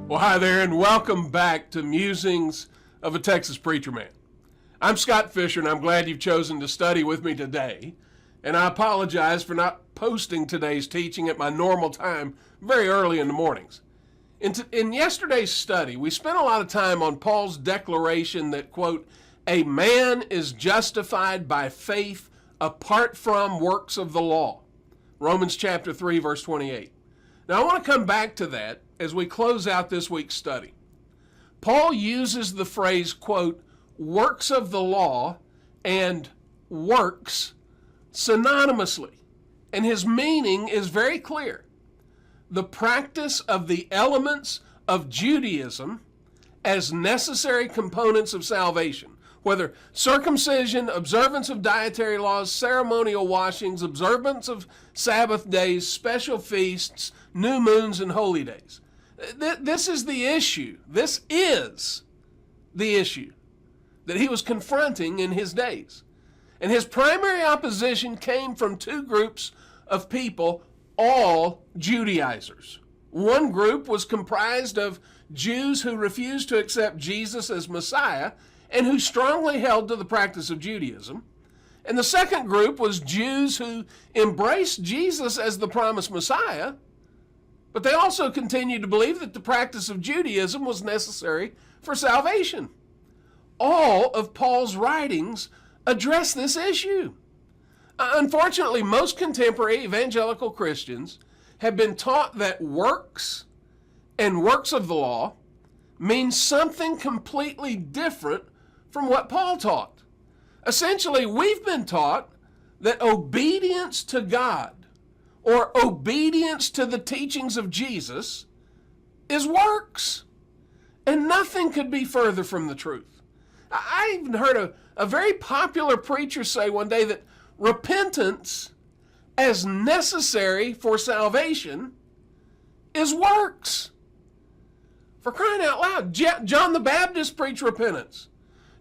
Well, hi there, and welcome back to Musings of a Texas Preacher Man. I'm Scott Fisher, and I'm glad you've chosen to study with me today. And I apologize for not posting today's teaching at my normal time very early in the mornings. In yesterday's study, we spent a lot of time on Paul's declaration that, quote, a man is justified by faith apart from works of the law. Romans chapter 3, verse 28. Now, I want to come back to that as we close out this week's study. Paul uses the phrase, quote, works of the law and works synonymously, and his meaning is very clear. The practice of the elements of Judaism as necessary components of salvation, whether circumcision, observance of dietary laws, ceremonial washings, observance of Sabbath days, special feasts, new moons, and holy days. This is the issue. This is the issue that he was confronting in his days. And his primary opposition came from two groups of people, all Judaizers. One group was comprised of Jews who refused to accept Jesus as Messiah and who strongly held to the practice of Judaism. And the second group was Jews who embraced Jesus as the promised Messiah, but they also continued to believe that the practice of Judaism was necessary for salvation. All of Paul's writings address this issue. Unfortunately, most contemporary evangelical Christians have been taught that works and works of the law mean something completely different from what Paul taught. Essentially, we've been taught that obedience to God or obedience to the teachings of Jesus is works. And nothing could be further from the truth. I even heard a very popular preacher say one day that repentance as necessary for salvation is works. For crying out loud, John the Baptist preached repentance.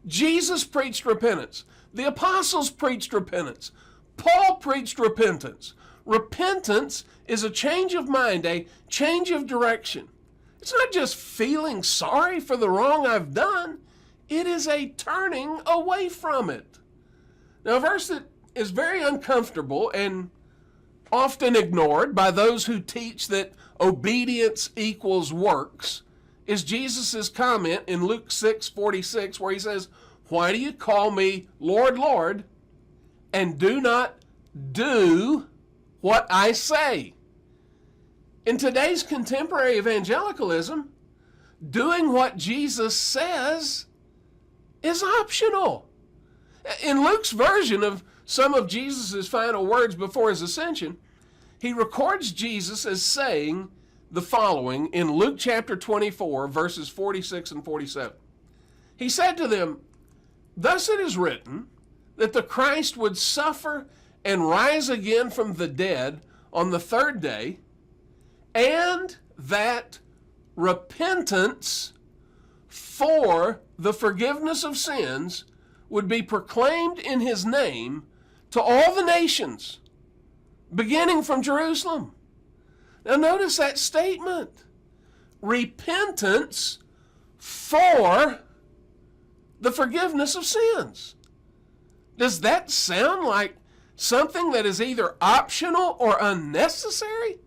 Jesus preached repentance. The apostles preached repentance. Paul preached repentance. Repentance is a change of mind, a change of direction. It's not just feeling sorry for the wrong I've done. It is a turning away from it. Now, a verse that is very uncomfortable and often ignored by those who teach that obedience equals works is Jesus' comment in Luke 6:46, where he says, why do you call me Lord, Lord, and do not do what I say? In today's contemporary evangelicalism, doing what Jesus says is optional. In Luke's version of some of Jesus' final words before his ascension, he records Jesus as saying the following in Luke chapter 24, verses 46 and 47. He said to them, thus it is written that the Christ would suffer and rise again from the dead on the third day, and that repentance for the forgiveness of sins would be proclaimed in his name to all the nations, beginning from Jerusalem. Now notice that statement. Repentance for the forgiveness of sins. Does that sound like something that is either optional or unnecessary?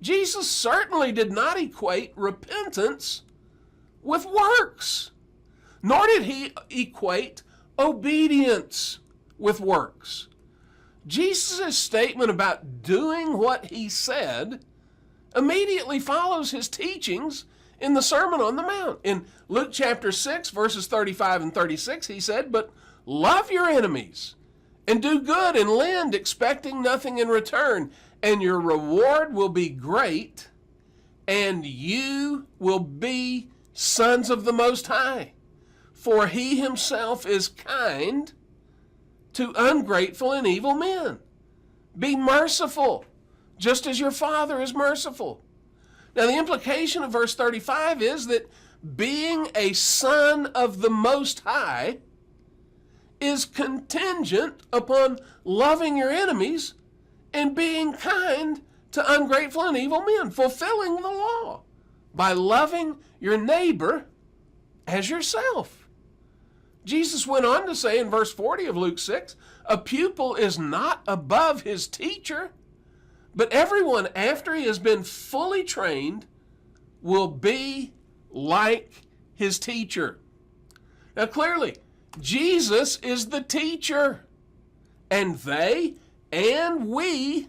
Jesus certainly did not equate repentance with works, nor did he equate obedience with works. Jesus' statement about doing what he said immediately follows his teachings in the Sermon on the Mount. In Luke chapter 6, verses 35 and 36, he said, but love your enemies and do good and lend, expecting nothing in return, and your reward will be great, and you will be sons of the Most High. For he himself is kind to ungrateful and evil men. Be merciful, just as your Father is merciful. Now, the implication of verse 35 is that being a son of the Most High is contingent upon loving your enemies and being kind to ungrateful and evil men, fulfilling the law. by loving your neighbor as yourself. Jesus went on to say in verse 40 of Luke 6, a pupil is not above his teacher, but everyone after he has been fully trained will be like his teacher. Now clearly, Jesus is the teacher, and they and we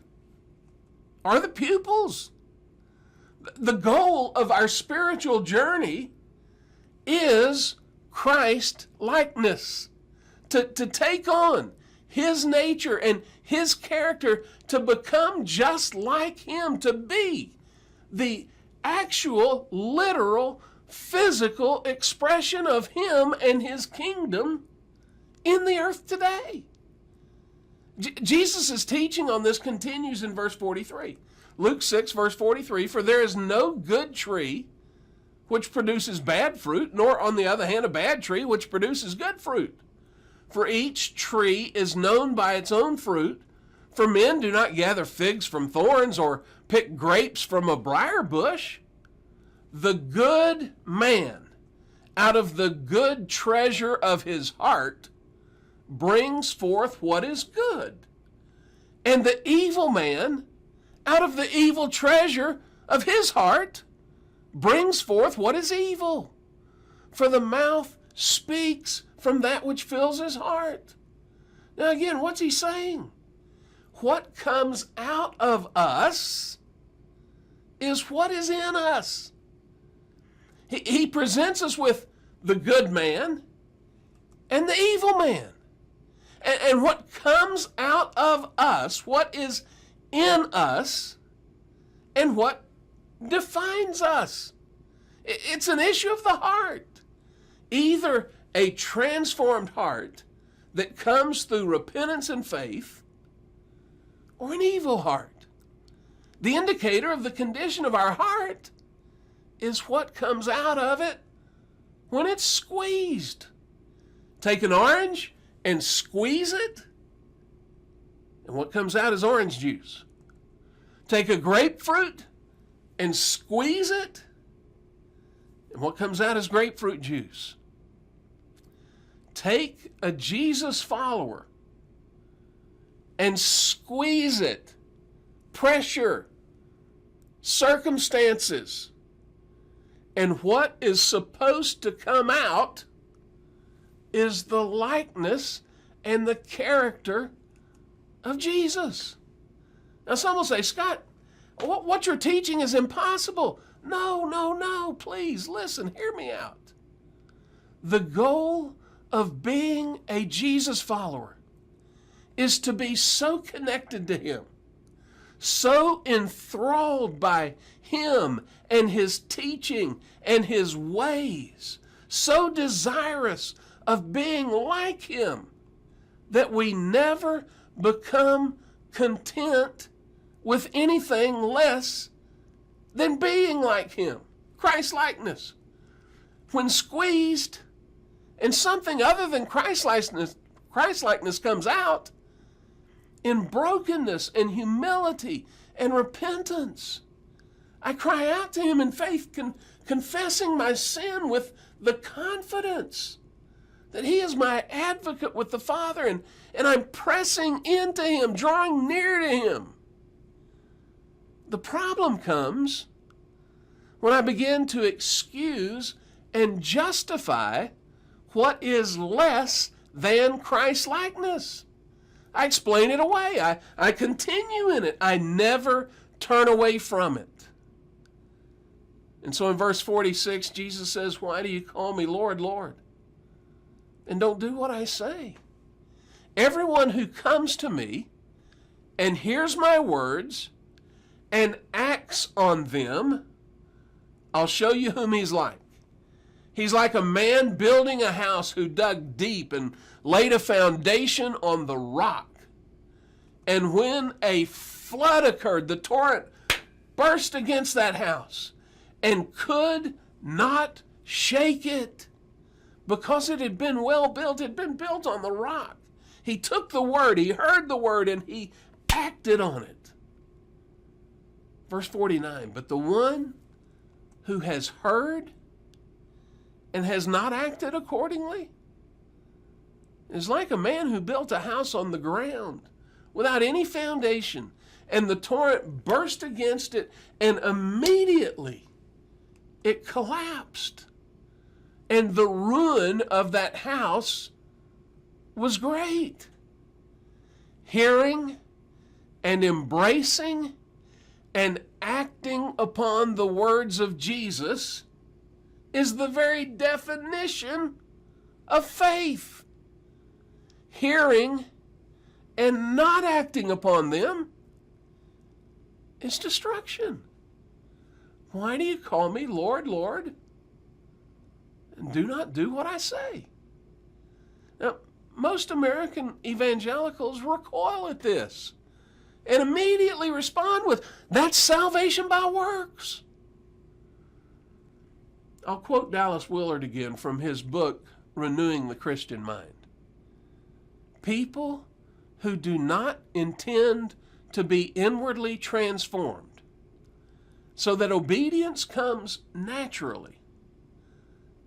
are the pupils. The goal of our spiritual journey is Christ-likeness, to take on his nature and his character, to become just like him, to be the actual, literal, physical expression of him and his kingdom in the earth today. Jesus' teaching on this continues in verse 43. Luke 6, verse 43, for there is no good tree which produces bad fruit, nor on the other hand a bad tree which produces good fruit. For each tree is known by its own fruit. For men do not gather figs from thorns or pick grapes from a briar bush. The good man, out of the good treasure of his heart, brings forth what is good. And the evil man, out of the evil treasure of his heart, brings forth what is evil. For the mouth speaks from that which fills his heart. Now again, what's he saying? What comes out of us is what is in us. He presents us with the good man and the evil man. And what comes out of us, what is in us, and what defines us. It's an issue of the heart. Either a transformed heart that comes through repentance and faith, or an evil heart. The indicator of the condition of our heart is what comes out of it when it's squeezed. Take an orange and squeeze it, and what comes out is orange juice. Take a grapefruit and squeeze it, and what comes out is grapefruit juice. Take a Jesus follower and squeeze it. Pressure, circumstances, and what is supposed to come out is the likeness and the character of Jesus. Now some will say, Scott, what you're teaching is impossible. No, please listen, hear me out. The goal of being a Jesus follower is to be so connected to him, so enthralled by him and his teaching and his ways, so desirous of being like him, that we never become content with anything less than being like him. Christ-likeness. When squeezed and something other than Christ-likeness comes out, in brokenness and humility and repentance, I cry out to him in faith, confessing my sin with the confidence that he is my advocate with the Father, and I'm pressing into him, drawing near to him. The problem comes when I begin to excuse and justify what is less than Christ-likeness. I explain it away. I continue in it. I never turn away from it. And so in verse 46, Jesus says, why do you call me Lord, Lord, and don't do what I say? Everyone who comes to me and hears my words and acts on them, I'll show you whom he's like. He's like a man building a house who dug deep and laid a foundation on the rock. And when a flood occurred, the torrent burst against that house and could not shake it because it had been well built. It had been built on the rock. He took the word, he heard the word, and he acted on it. Verse 49, but the one who has heard and has not acted accordingly is like a man who built a house on the ground without any foundation, and the torrent burst against it, and immediately it collapsed. And the ruin of that house was great. Hearing and embracing and acting upon the words of Jesus is the very definition of faith. Hearing and not acting upon them is destruction. Why do you call me Lord, Lord, and do not do what I say? Now, most American evangelicals recoil at this and immediately respond with, that's salvation by works. I'll quote Dallas Willard again from his book, Renewing the Christian Mind. People who do not intend to be inwardly transformed so that obedience comes naturally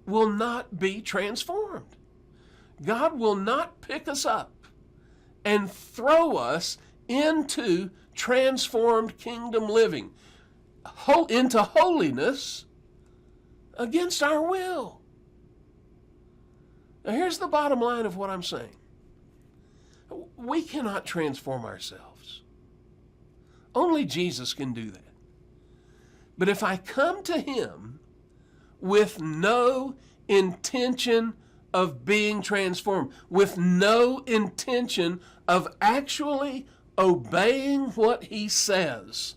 will not be transformed. God will not pick us up and throw us into transformed kingdom living, into holiness against our will. Now, here's the bottom line of what I'm saying. We cannot transform ourselves. Only Jesus can do that. But if I come to Him with no intention of being transformed, with no intention of actually obeying what He says,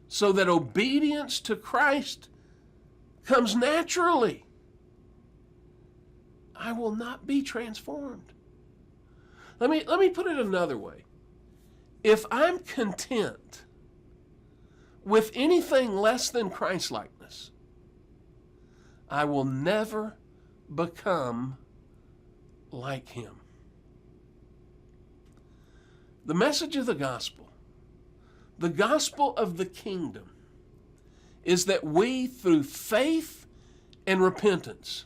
so that obedience to Christ comes naturally, I will not be transformed. Let me put it another way. If I'm content with anything less than Christ-likeness, I will never become like Him. The message of the gospel of the kingdom, is that we, through faith and repentance,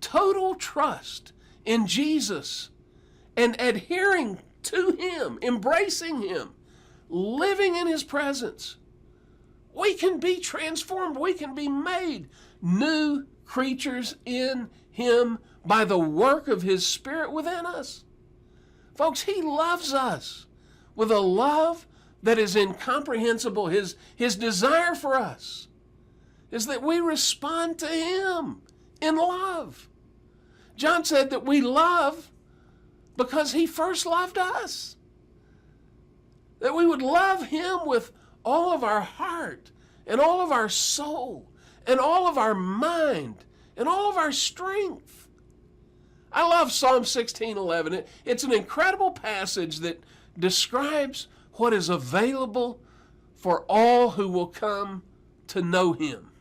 total trust in Jesus, and adhering to Him, embracing Him, living in His presence, we can be transformed. We can be made new creatures in Him by the work of His Spirit within us. Folks, He loves us with a love that is incomprehensible. His desire for us is that we respond to Him in love. John said that we love because He first loved us. That we would love Him with all of our heart and all of our soul and all of our mind and all of our strength. I love Psalm 16:11. It's an incredible passage that describes what is available for all who will come to know Him.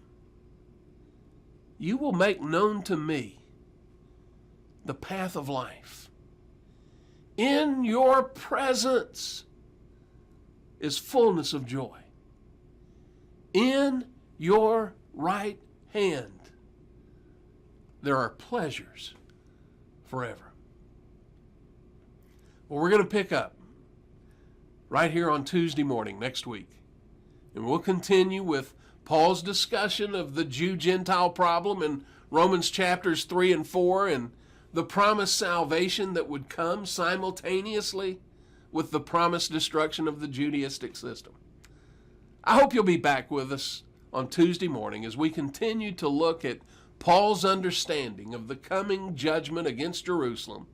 You will make known to me the path of life. In your presence is fullness of joy. In your right hand there are pleasures forever. Well, we're going to pick up right here on Tuesday morning next week. And we'll continue with Paul's discussion of the Jew-Gentile problem in Romans chapters 3 and 4 and the promised salvation that would come simultaneously with the promised destruction of the Judaistic system. I hope you'll be back with us on Tuesday morning as we continue to look at Paul's understanding of the coming judgment against Jerusalem,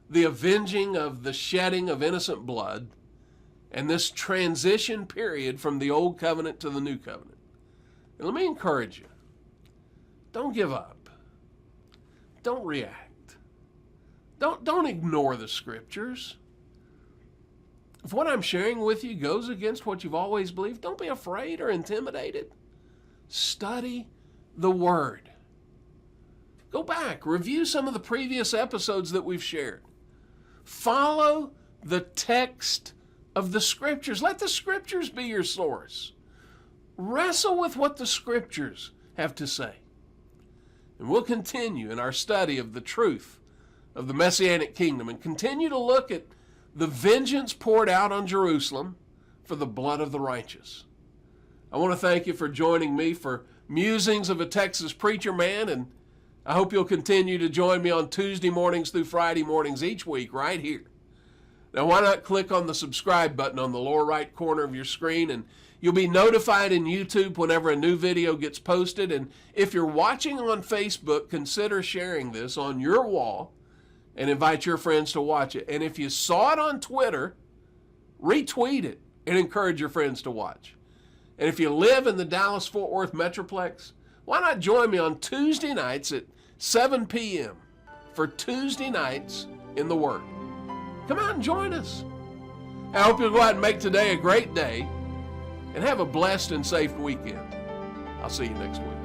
the avenging of the shedding of innocent blood, and this transition period from the old covenant to the new covenant. And let me encourage you, don't give up. Don't react. Don't ignore the Scriptures. If what I'm sharing with you goes against what you've always believed, don't be afraid or intimidated. Study the Word. Go back, review some of the previous episodes that we've shared. Follow the text of the Scriptures. Let the Scriptures be your source. wrestle with what the Scriptures have to say. And we'll continue in our study of the truth of the Messianic kingdom and continue to look at the vengeance poured out on Jerusalem for the blood of the righteous. I want to thank you for joining me for Musings of a Texas Preacher Man, and I hope you'll continue to join me on Tuesday mornings through Friday mornings each week right here. Now, why not click on the subscribe button on the lower right corner of your screen, and you'll be notified in YouTube whenever a new video gets posted. And if you're watching on Facebook, consider sharing this on your wall and invite your friends to watch it. And if you saw it on Twitter, retweet it and encourage your friends to watch. And if you live in the Dallas-Fort Worth Metroplex, why not join me on Tuesday nights at 7 p.m. for Tuesday Nights in the Word. Come out and join us. I hope you'll go out and make today a great day and have a blessed and safe weekend. I'll see you next week.